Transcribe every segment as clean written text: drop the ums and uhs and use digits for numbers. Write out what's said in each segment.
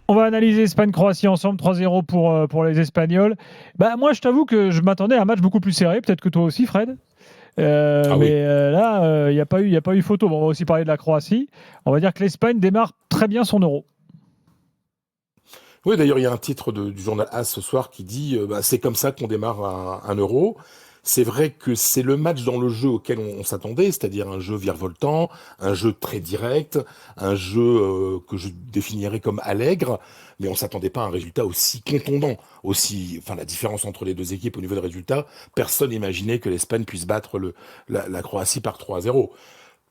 On va analyser Espagne-Croatie ensemble, 3-0 pour les Espagnols. Moi, je t'avoue que je m'attendais à un match beaucoup plus serré, peut-être que toi aussi, Fred. Ah oui. Là, il n'y a pas eu photo. Bon, on va aussi parler de la Croatie. On va dire que l'Espagne démarre très bien son Euro. Oui, d'ailleurs, il y a un titre du journal AS ce soir qui dit c'est comme ça qu'on démarre un euro. C'est vrai que c'est le match dans le jeu auquel on s'attendait, c'est-à-dire un jeu virevoltant, un jeu très direct, un jeu que je définirais comme allègre, mais on s'attendait pas à un résultat aussi contondant, enfin la différence entre les deux équipes au niveau des résultats. Personne n'imaginait que l'Espagne puisse battre la Croatie par 3-0.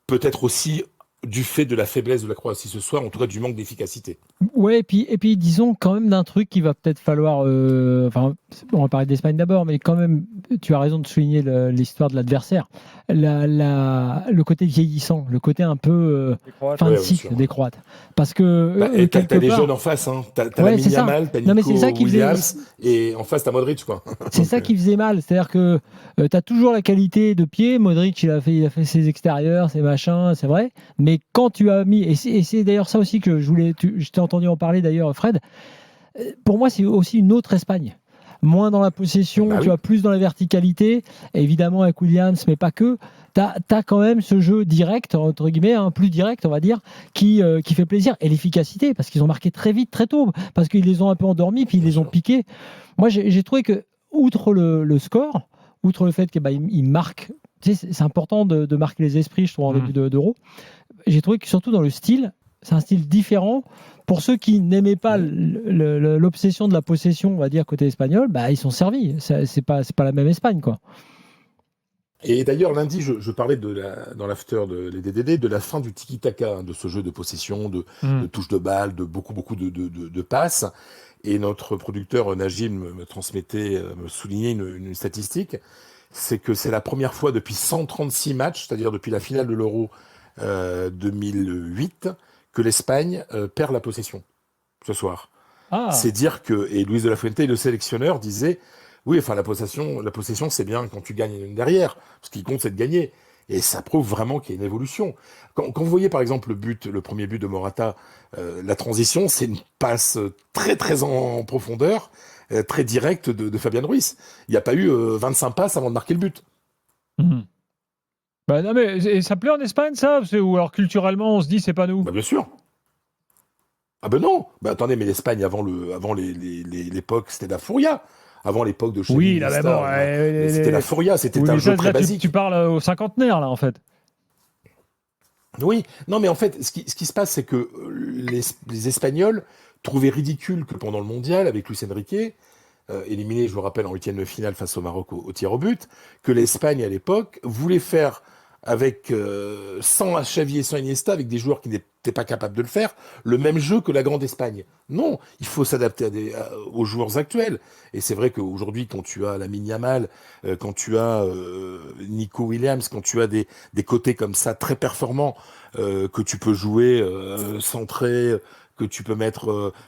Peut-être aussi du fait de la faiblesse de la Croatie ce soir, en tout cas du manque d'efficacité. Ouais, et puis disons quand même d'un truc qu'il va peut-être falloir. On va parler d'Espagne d'abord, mais quand même, tu as raison de souligner l'histoire de l'adversaire. Le côté vieillissant, le côté un peu fin de Ouais, bien cycle sûr. des Croates. Parce que Et t'as quelque des part. jeunes en face, hein. T'as Ouais, Lamine c'est ça. Yamal, t'as Non, mais c'est Nico ça qui faisait. Williams, et en face t'as Modric, quoi. C'est ça qui faisait mal. C'est-à-dire que tu as toujours la qualité de pied. Modric, il a fait ses extérieurs, ses machins, c'est vrai. Mais quand tu as mis. Et c'est d'ailleurs ça aussi que je t'ai entendu en parler d'ailleurs, Fred. Pour moi, c'est aussi une autre Espagne. Moins dans la possession, Bah tu oui. vois, plus dans la verticalité. Évidemment, avec Williams, mais pas que. Tu as quand même ce jeu direct, entre guillemets, plus direct, on va dire, qui fait plaisir. Et l'efficacité, parce qu'ils ont marqué très vite, très tôt, parce qu'ils les ont un peu endormis, puis ils Bien les ont sûr. piqués. Moi, j'ai trouvé que, outre le score, outre le fait qu'ils marquent, tu sais, c'est important de marquer les esprits, je trouve, en début d'Euro, j'ai trouvé que surtout dans le style, c'est un style différent. Pour ceux qui n'aimaient pas l'obsession de la possession, on va dire, côté espagnol, ils sont servis. C'est pas la même Espagne, quoi. Et d'ailleurs, lundi, je parlais dans l'after les DDD de la fin du tiki-taka, hein, de ce jeu de possession, de touche de balle, de beaucoup de passes. Et notre producteur Najim me soulignait une statistique, c'est que c'est la première fois depuis 136 matchs, c'est-à-dire depuis la finale de l'Euro 2008, que l'Espagne perd la possession ce soir. Ah, C'est dire que, et Luis de la Fuente, le sélectionneur, disait, oui, enfin, la possession, c'est bien quand tu gagnes derrière. Ce qui compte, c'est de gagner. Et ça prouve vraiment qu'il y a une évolution. Quand vous voyez, par exemple, le premier but de Morata, la transition, c'est une passe très en profondeur, très directe de Fabian Ruiz. Il n'y a pas eu 25 passes avant de marquer le but. Non, mais et ça plaît en Espagne, ça? Ou alors culturellement, on se dit, c'est pas nous? Bah, bien sûr. Ah ben non. Bah, attendez, mais l'Espagne, avant l'époque, c'était la Furia. Avant l'époque de Xavi Oui, là, mais bon. Iniesta, mais c'était la Furia, c'était un Mais jeu ça, très là, tu basique. parles au cinquantenaire, là, en fait. Oui, non, mais en fait, ce qui se passe, c'est que les Espagnols trouvaient ridicule que pendant le mondial, avec Luis Enrique, éliminé, je vous rappelle, en huitième de finale face au Maroc au tir au but, que l'Espagne, à l'époque, voulait faire sans Xavi et sans Iniesta, avec des joueurs qui n'étaient pas capables de le faire, le même jeu que la Grande Espagne. Non, il faut s'adapter aux joueurs actuels. Et c'est vrai qu'aujourd'hui, quand tu as Lamine Yamal, quand tu as Nico Williams, quand tu as des côtés comme ça très performants, que tu peux jouer centré, que tu peux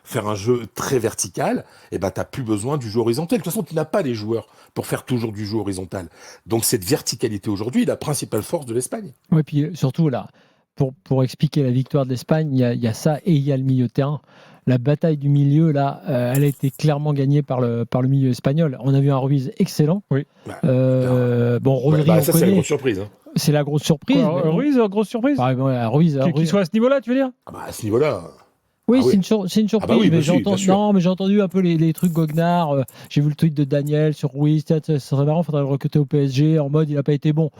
faire un jeu très vertical, et ben t'as plus besoin du jeu horizontal. De toute façon, tu n'as pas les joueurs pour faire toujours du jeu horizontal. Donc cette verticalité aujourd'hui est la principale force de l'Espagne. Ouais, puis surtout, là, pour expliquer la victoire de l'Espagne, il y a ça et il y a le milieu de terrain. La bataille du milieu, là, elle a été clairement gagnée par le milieu espagnol. On a vu un Ruiz excellent. Oui. Bon, Rodri, on Ça, c'est la connaît. grosse surprise. Hein. C'est la grosse surprise. Quoi, Mais Ruiz, grosse surprise? Ruiz, Qu'il soit à ce niveau-là, tu veux dire? Ah bah, à ce niveau-là. oui, Ah oui. c'est une surprise. Ah bah oui, mais bien sûr. non, mais j'ai entendu un peu les trucs goguenards. J'ai vu le tweet de Daniel sur Ruiz. Ça serait marrant, il faudrait le recruter au PSG en mode il n'a pas été bon.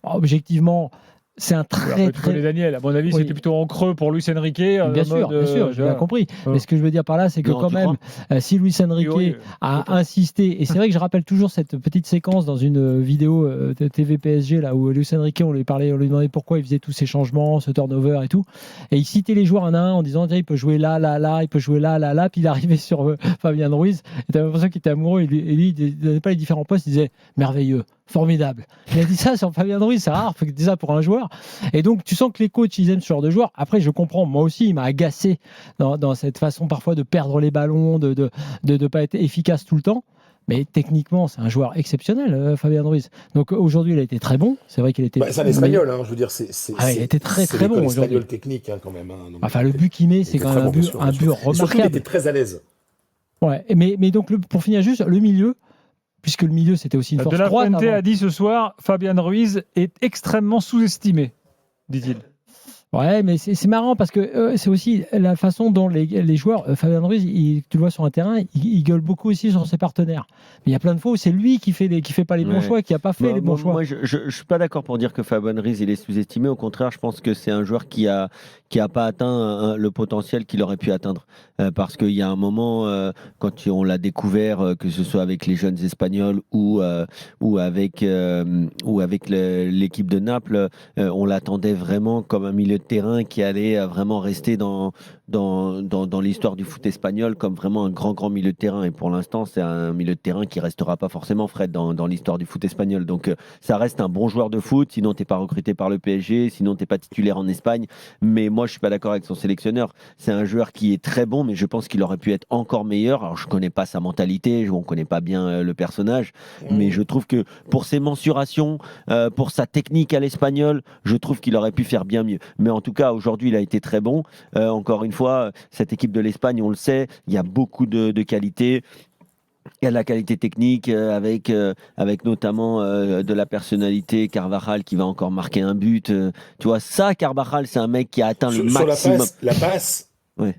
Objectivement, c'est un Oui, après, tu connais très. Daniel. À mon avis, Oui. c'était plutôt en creux pour Luis Enrique. Bien sûr, j'ai bien compris. Mais ce que je veux dire par là, c'est que Non, quand tu même, si Luis Enrique Oui, a insisté, et c'est vrai que je rappelle toujours cette petite séquence dans une vidéo de TV PSG, là où Luis Enrique, on lui demandait pourquoi il faisait tous ces changements, ce turnover et tout. Et il citait les joueurs un à un en disant, tiens, il peut jouer là, il peut jouer là, puis il arrivait sur Fabien Ruiz, et t'avais l'impression qu'il était amoureux, et lui, il ne donnait pas les différents postes, il disait, merveilleux, formidable. Il a dit ça sur Fabien Ruiz, c'est rare, il faut dire ça pour un joueur. Et donc, tu sens que les coachs, ils aiment ce genre de joueur. Après, je comprends, moi aussi, il m'a agacé dans cette façon parfois de perdre les ballons, de pas être efficace tout le temps. Mais techniquement, c'est un joueur exceptionnel, Fabien Ruiz. Donc aujourd'hui, il a été très bon. C'est vrai qu'il était. C'est un espagnol, hein, je veux dire, c'est il a été très c'est très bon l'école aujourd'hui. espagnole technique hein, quand même. Hein, donc, Enfin, le but qu'il met, il c'est était quand très même bon, bien sûr, un bien but sûr. Et surtout, il remarquable. était très à l'aise. Ouais, mais donc pour finir juste, le milieu, puisque le milieu c'était aussi une force De La droite. Fuente avant. a dit ce soir, Fabian Ruiz est extrêmement sous-estimé, dit-il. Ouais, mais c'est marrant parce que c'est aussi la façon dont les joueurs, Fabien Ruiz, tu le vois sur un terrain, il gueule beaucoup aussi sur ses partenaires. Mais il y a plein de fois où c'est lui qui fait pas les bons Ouais. choix, qui a pas fait les bons choix. Moi, je suis pas d'accord pour dire que Fabien Ruiz il est sous-estimé. Au contraire, je pense que c'est un joueur qui a pas atteint le potentiel qu'il aurait pu atteindre. Parce qu'il y a un moment, quand on l'a découvert, que ce soit avec les jeunes Espagnols ou avec l'équipe de Naples, on l'attendait vraiment comme un milieu de terrain qui allait vraiment rester dans l'histoire du foot espagnol comme vraiment un grand milieu de terrain. Et pour l'instant, c'est un milieu de terrain qui restera pas forcément, Fred, dans l'histoire du foot espagnol. Donc, ça reste un bon joueur de foot. Sinon, t'es pas recruté par le PSG. Sinon, t'es pas titulaire en Espagne. Mais moi, je suis pas d'accord avec son sélectionneur. C'est un joueur qui est très bon, mais je pense qu'il aurait pu être encore meilleur. Alors, je connais pas sa mentalité. On connaît pas bien le personnage. Mais je trouve que pour ses mensurations, pour sa technique à l'espagnol, je trouve qu'il aurait pu faire bien mieux. Mais en tout cas, aujourd'hui, il a été très bon. Encore une fois, cette équipe de l'Espagne, on le sait, il y a beaucoup de qualités. Il y a de la qualité technique avec notamment de la personnalité. Carvajal qui va encore marquer un but. Tu vois, ça, Carvajal, c'est un mec qui a atteint le Sur maximum. la passe. Ouais.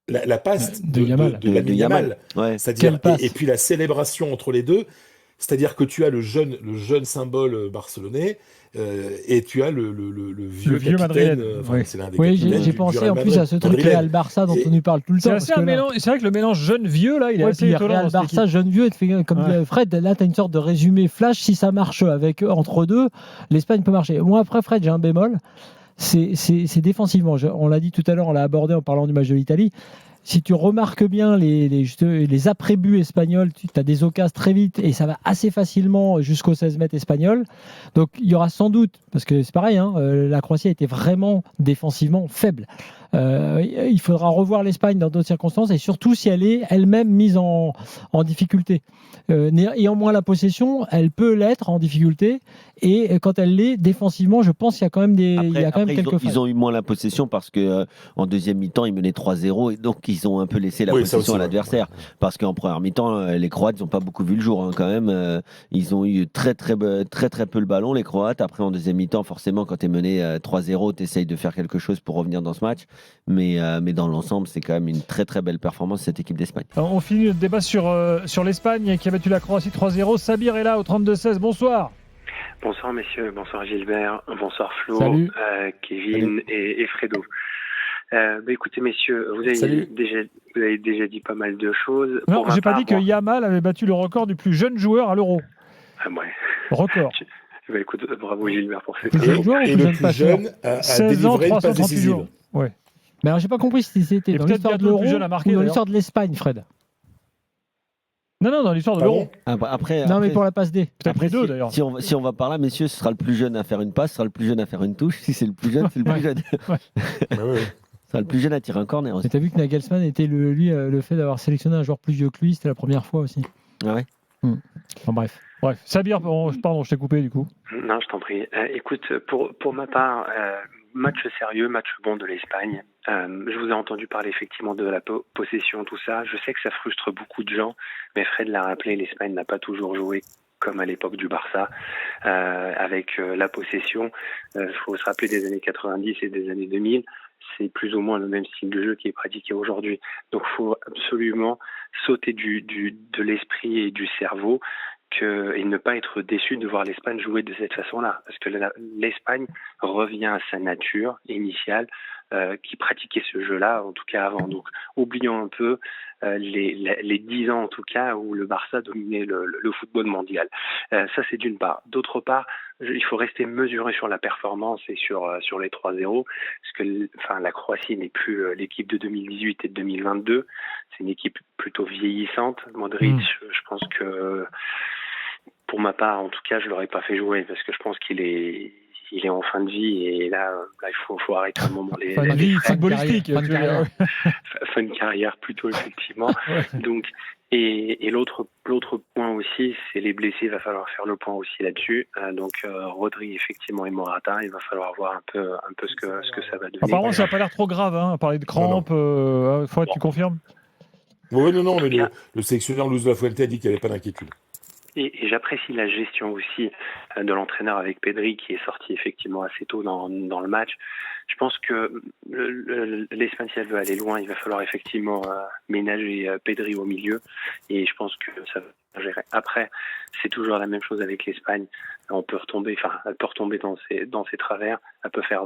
La passe de Yamal. de Lamine Yamal. Ouais. C'est-à-dire, et puis la célébration entre les deux. C'est-à-dire que tu as le jeune symbole barcelonais et tu as le vieux capitaine. madrilène. Enfin, Oui, c'est l'un des Oui, capitaines j'ai du pensé Real en plus Madrid, à ce truc madrilène. Real Barça dont Et- on nous parle tout le temps. parce que là- C'est vrai que le mélange jeune-vieux, là, il est Ouais, assez puis étonnant. Real dans cette Barça, équipe. jeune vieux, comme Ouais. Fred, là tu as une sorte de résumé flash. Si ça marche avec entre deux, l'Espagne peut marcher. Moi, après Fred, j'ai un bémol. C'est défensivement. On l'a dit tout à l'heure, on l'a abordé en parlant du match de l'Italie. Si tu remarques bien les après-buts espagnols, tu as des occasions très vite et ça va assez facilement jusqu'au 16 mètres espagnol. Donc il y aura sans doute, parce que c'est pareil, la Croatie a été vraiment défensivement faible. Il faudra revoir l'Espagne dans d'autres circonstances et surtout si elle est elle-même mise en difficulté. Ayant moins la possession, elle peut l'être en difficulté et quand elle l'est défensivement, je pense qu'il y a quand même Après, quelques failles. ils ont eu moins la possession parce que en deuxième mi-temps, ils menaient 3-0 et donc ils ont un peu laissé la Oui, ça possession aussi, à l'adversaire. ouais. Parce qu'en première mi-temps, les Croates n'ont pas beaucoup vu le jour quand même. Ils ont eu très peu le ballon, les Croates. Après, en deuxième mi-temps, forcément, quand tu es mené 3-0, tu essayes de faire quelque chose pour revenir dans ce match. Mais dans l'ensemble, c'est quand même une très belle performance de cette équipe d'Espagne. Alors, on finit notre débat sur l'Espagne qui a battu la Croatie 3-0. Sabir est là au 32-16. Bonsoir. Bonsoir messieurs, bonsoir Gilbert, bonsoir Flo, Salut. Kevin et Fredo. Écoutez messieurs, vous avez déjà dit pas mal de choses. Non, Pour ma j'ai pas part, dit que moi- Yamal avait battu le record du plus jeune joueur à l'Euro. Ah, ouais. Record. Écoute, bravo Gilbert pour cette Plus jeune joueur ou Et plus le jeune plus passeur jeune a 16 ans, délivré une passe 338 décisive. jours. Ouais. Mais alors, j'ai pas compris si c'était Et dans peut-être l'histoire de bientôt le l'Euro plus jeune à marquer, ou dans d'ailleurs. l'histoire de l'Espagne, Fred. Non, dans l'histoire de Pardon l'Euro. Non, mais pour la passe D. Peut-être les deux, d'ailleurs. Si on va par là, messieurs, ce sera le plus jeune à faire une passe, ce sera le plus jeune à faire une touche. Si c'est le plus jeune, c'est le plus jeune. Ouais, ouais. Ce sera le plus jeune à tirer un corner aussi. Mais t'as vu que Nagelsmann était le fait d'avoir sélectionné un joueur plus vieux que lui, c'était la première fois aussi. Ah ouais. Enfin, bref. Bref, Sabir, pardon, je t'ai coupé du coup. Non, je t'en prie. Écoute, pour ma part, match sérieux, match bon de l'Espagne. Je vous ai entendu parler effectivement de la possession, tout ça. Je sais que ça frustre beaucoup de gens, mais Fred l'a rappelé, l'Espagne n'a pas toujours joué comme à l'époque du Barça, avec la possession. Il faut se rappeler des années 90 et des années 2000. C'est plus ou moins le même style de jeu qui est pratiqué aujourd'hui. Donc il faut absolument sauter de l'esprit et du cerveau et ne pas être déçu de voir l'Espagne jouer de cette façon-là. Parce que l'Espagne revient à sa nature initiale qui pratiquait ce jeu-là, en tout cas avant. Donc oublions un peu les 10 ans en tout cas où le Barça dominait le football mondial. Ça c'est d'une part. D'autre part, il faut rester mesuré sur la performance et sur les 3-0, parce que la Croatie n'est plus l'équipe de 2018 et de 2022. C'est une équipe plutôt vieillissante. Modric, je pense que pour ma part, en tout cas, je l'aurais pas fait jouer parce que je pense qu'il est il est en fin de vie et là il faut arrêter un moment les Fin de vie footballistique. fin de tu veux carrière. dire. fin de carrière plutôt effectivement. Ouais. Donc et l'autre point aussi, c'est les blessés. Il va falloir faire le point aussi là-dessus. Donc Rodri effectivement et Morata, il va falloir voir un peu ce que ça va donner. Apparemment, ça n'a pas l'air trop grave. Hein. Parler de crampes, Fouad, tu confirmes? Oui, non, En mais tout cas, le sélectionneur Luis de la Fuente a dit qu'il n'y avait pas d'inquiétude. Et j'apprécie la gestion aussi de l'entraîneur avec Pedri qui est sorti effectivement assez tôt dans le match. Je pense que l'Espagne, si elle veut aller loin, il va falloir effectivement ménager Pedri au milieu et je pense que ça va gérer. Après, c'est toujours la même chose avec l'Espagne. Elle peut retomber dans ses travers. Elle peut faire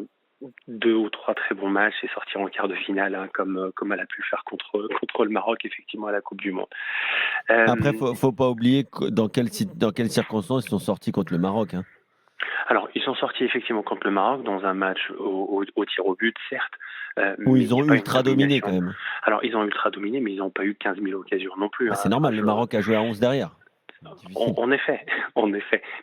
2 ou 3 très bons matchs et sortir en quart de finale, hein, comme elle a pu le faire contre le Maroc, effectivement, à la Coupe du Monde. Après, faut pas oublier dans quelles circonstances ils sont sortis contre le Maroc. Hein. Alors, ils sont sortis effectivement contre le Maroc dans un match au tir au but, certes. Où mais ils ont pas une ultra dominé domination. quand même. Alors, ils ont ultra dominé, mais ils n'ont pas eu 15 000 occasions non plus. Bah, c'est normal, le Maroc a joué à 11 derrière. En effet.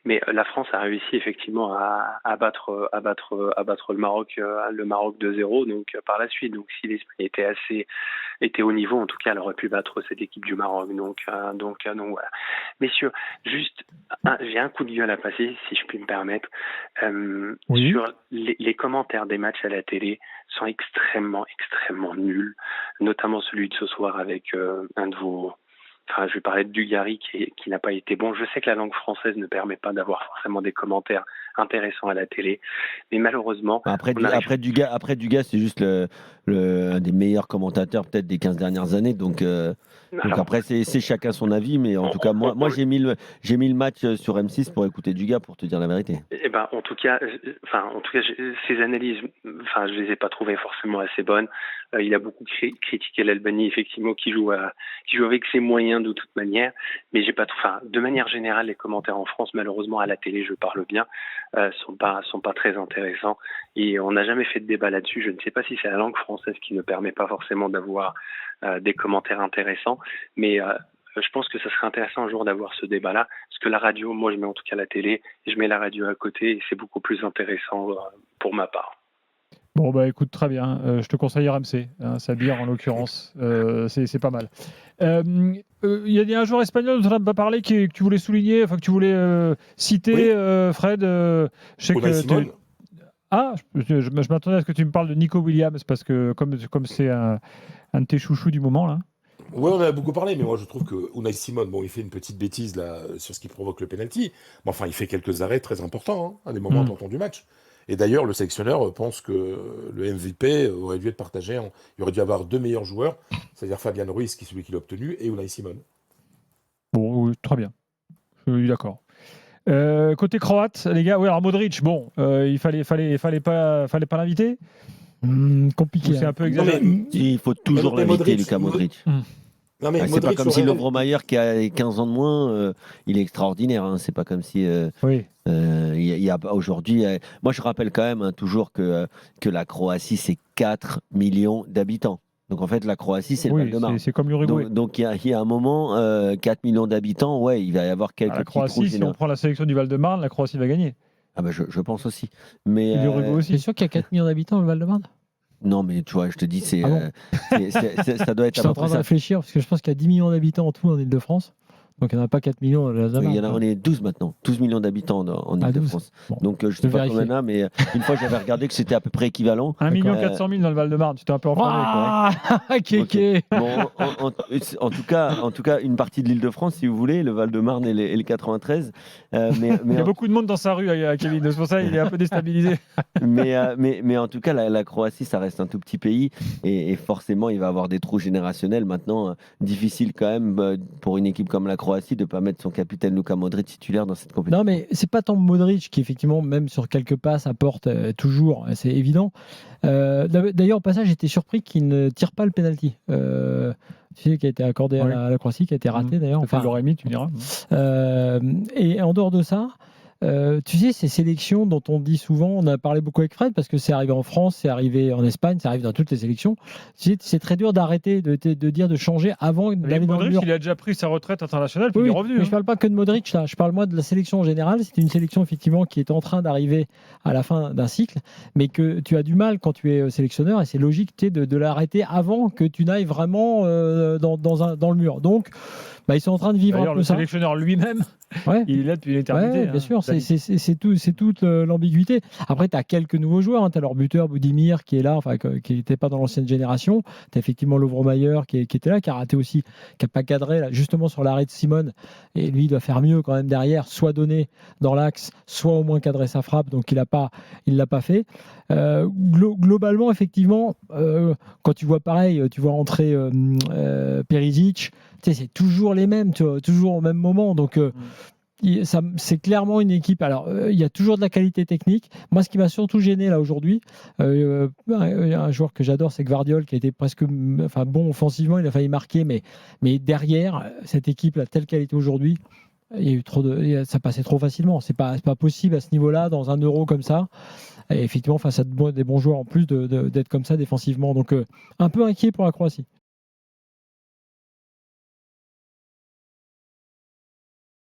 Mais la France a réussi effectivement à battre le Maroc 2-0. Donc par la suite, donc si l'Espagne était au niveau, en tout cas, elle aurait pu battre cette équipe du Maroc. Donc voilà. Messieurs, juste, j'ai un coup de gueule à passer, si je puis me permettre. Oui. Sur les commentaires des matchs à la télé sont extrêmement nuls, notamment celui de ce soir avec un de vos. Enfin, je vais parler de Dugarry qui n'a pas été bon. Je sais que la langue française ne permet pas d'avoir forcément des commentaires intéressants à la télé, mais malheureusement. Après Dugas, c'est juste un des meilleurs commentateurs peut-être des 15 dernières années. Donc après, c'est chacun son avis, mais en tout cas, moi j'ai mis le match sur M6 pour écouter Dugas, pour te dire la vérité. Eh ben, en tout cas, ces analyses, je les ai pas trouvées forcément assez bonnes. Il a beaucoup critiqué l'Albanie, effectivement, qui joue avec ses moyens de toute manière. Mais de manière générale, les commentaires en France, malheureusement, à la télé, je parle bien, sont pas très intéressants. Et on n'a jamais fait de débat là-dessus. Je ne sais pas si c'est la langue française qui ne permet pas forcément d'avoir des commentaires intéressants, mais je pense que ça serait intéressant un jour d'avoir ce débat-là, parce que la radio, moi je mets en tout cas la télé, et je mets la radio à côté, et c'est beaucoup plus intéressant pour ma part. Bon, bah écoute, très bien. Je te conseille RMC, hein, Sabir en l'occurrence. C'est pas mal. Il y a un joueur espagnol dont on n'a pas parlé que tu voulais souligner, enfin que tu voulais citer, oui. Fred. Je sais Unai Simon. Je m'attendais à ce que tu me parles de Nico Williams, parce que comme c'est un de tes chouchous du moment, là. Oui, on en a beaucoup parlé, mais moi je trouve que Unai Simon, il fait une petite bêtise là sur ce qui provoque le penalty, mais enfin il fait quelques arrêts très importants, à des moments importants du match. Et d'ailleurs, le sélectionneur pense que le MVP aurait dû être partagé. Il aurait dû avoir 2 meilleurs joueurs, c'est-à-dire Fabian Ruiz, qui est celui qui l'a obtenu, et Unai Simon. Bon, oui, très bien. Je suis d'accord. Côté croate, les gars, oui, alors Modric, il fallait pas l'inviter. Compliqué. C'est un peu exagéré. Il faut toujours l'inviter, Luka Modric. Non, mais c'est pas comme si Lovro Mayer, qui a 15 ans de moins, il est extraordinaire. Hein. C'est pas comme si. Oui. Y a aujourd'hui. Moi, je rappelle quand même toujours que la Croatie, c'est 4 millions d'habitants. Donc en fait, la Croatie, c'est le Val-de-Marne. C'est comme l'Uruguay. Donc il y a un moment, 4 millions d'habitants, ouais, il va y avoir quelques la Croatie, si on prend la sélection du Val-de-Marne, la Croatie va gagner. Ah bah je pense aussi. Mais l'Uruguay aussi. C'est sûr qu'il y a 4 millions d'habitants au Val-de-Marne ? Non, mais tu vois, je te dis, ça doit être. Je suis en train de réfléchir, parce que je pense qu'il y a 10 millions d'habitants en tout en Ile-de-France. Donc il n'y en a pas 4 millions. On est 12 maintenant, 12 millions d'habitants en Ile-de-France. Bon, donc je ne sais pas combien il y en a, mais une fois j'avais regardé que c'était à peu près équivalent. 1 400 000 dans le Val-de-Marne, tu t'es un peu enfermé. Kéké. Bon, en tout cas, une partie de l'Île-de-France, si vous voulez, le Val-de-Marne et le 93. Mais il y a beaucoup de monde dans sa rue, Kevin, c'est pour ça qu'il est un peu déstabilisé. mais en tout cas, la Croatie, ça reste un tout petit pays, et forcément, il va avoir des trous générationnels. Maintenant, difficile quand même pour une équipe comme la Croatie de ne pas mettre son capitaine Luka Modric titulaire dans cette compétition. Non, mais c'est pas tant Modric qui, effectivement, même sur quelques passes, apporte toujours, c'est évident. D'ailleurs, au passage, j'étais surpris qu'il ne tire pas le penalty. Tu sais, qui a été accordé à la Croatie, qui a été raté d'ailleurs. Enfin, il l'aurait mis, tu diras. Et en dehors de ça, tu sais, ces sélections dont on dit souvent, on a parlé beaucoup avec Fred parce que c'est arrivé en France, c'est arrivé en Espagne, ça arrive dans toutes les sélections. C'est très dur d'arrêter, de dire de changer avant d'aller dans le Modric, mur. il a déjà pris sa retraite internationale, puis Oui, il est revenu. mais hein. je parle pas que de Modric, là. Je parle moi de la sélection en général. C'est une sélection effectivement qui est en train d'arriver à la fin d'un cycle, mais que tu as du mal quand tu es sélectionneur, et c'est logique de l'arrêter avant que tu n'ailles vraiment dans le mur. Donc, ils sont en train de vivre D'ailleurs, un peu le ça. sélectionneur lui-même, Ouais. il est là depuis l'éternité. Ouais, bien sûr, c'est toute l'ambiguïté. Après, tu as quelques nouveaux joueurs. Tu as leur buteur, Boudimir, qui est là, qui n'était pas dans l'ancienne génération. Tu as effectivement Lovro-Mayer qui était là, qui a raté aussi, qui n'a pas cadré, là, justement sur l'arrêt de Simone. Et lui, il doit faire mieux quand même derrière, soit donner dans l'axe, soit au moins cadrer sa frappe. Donc, il l'a pas fait. Globalement, effectivement, quand tu vois pareil, tu vois entrer Perisic, c'est toujours les mêmes, tu vois, toujours au même moment. Donc, c'est clairement une équipe. Alors, il y a toujours de la qualité technique. Moi, ce qui m'a surtout gêné là aujourd'hui, un joueur que j'adore, c'est Gvardiol, qui a été presque bon offensivement. Il a failli marquer, mais derrière, cette équipe a telle qualité aujourd'hui. Il y a eu ça passait trop facilement. C'est pas possible à ce niveau-là, dans un Euro comme ça. Et effectivement, face à des bons joueurs en plus, d'être comme ça défensivement. Donc, un peu inquiet pour la Croatie.